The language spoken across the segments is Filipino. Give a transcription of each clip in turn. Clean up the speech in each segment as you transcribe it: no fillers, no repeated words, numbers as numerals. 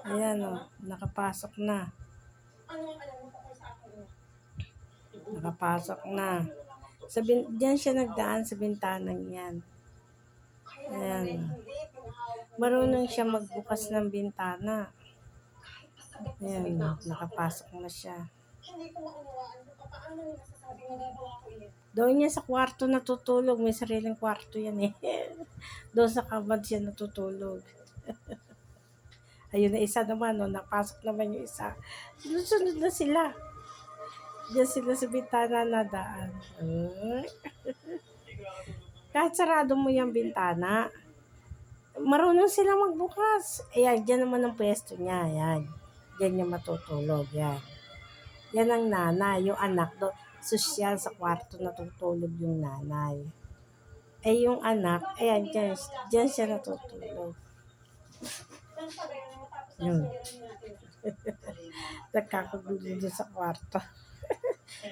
Ayan o, nakapasok na. Nakapasok na. Diyan siya nagdaan sa bintanang yan. Ayan. Marunong siya magbukas ng bintana. Ayan, nakapasok na siya. Doon niya sa kwarto natutulog. May sariling kwarto yan eh. Doon sa kabad siya natutulog. Ayun na isa naman, no? Napasok naman yung isa. Sunod-sunod na sila. Diyan sila sa bintana na daan. Kahit sarado mo yung bintana, marunong sila magbukas. Ayan, dyan naman ang pwesto niya. Ayan. Diyan niya matutulog. Yan. Yan ang nanay. Yung anak do, sosyal sa kwarto natutulog yung nanay. Eh yung anak, ayan, dyan siya natutulog. Yun. Nagkakagulo doon sa kwarto.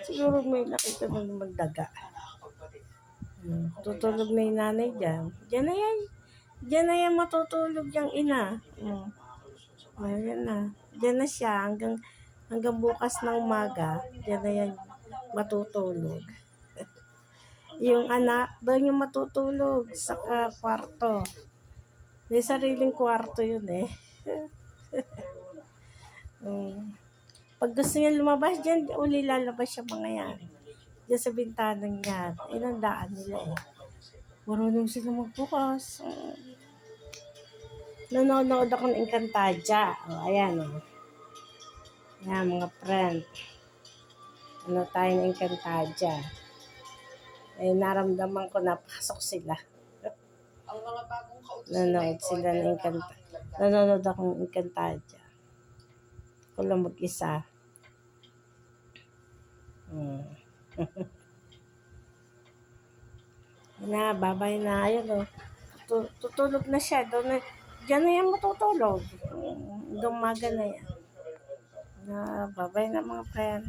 Siguro may nakita na naman daga. Tutulog na yung nanay dyan. Dyan na yan. Dyan na yan matutulog yung ina. Ayan na. Dyan na siya hanggang bukas ng umaga. Dyan na yan matutulog. Yung anak, doon yung matutulog sa kwarto. May sariling kwarto yun eh. Pag gusto niya lumabas dyan, uli lalabas siya mga yan. Diyan sa bintanang yan. Inandaan nila eh. Marunong sila magbukas. Nanonood ako ng Encantadia. Ayan o. Ayan mga friend. Ano tayo ng Encantadia. Eh naramdaman ko napasok sila. Ang mga bagong kautos Nanonood sila ng Encantadia. Nanonood ako ng Encantadia. Ako lang mag-isa. Na, babay na. Ayun o. Tutulog na siya. Diyan na yan matutulog. Dumaga na yan. Na, babay na mga friend.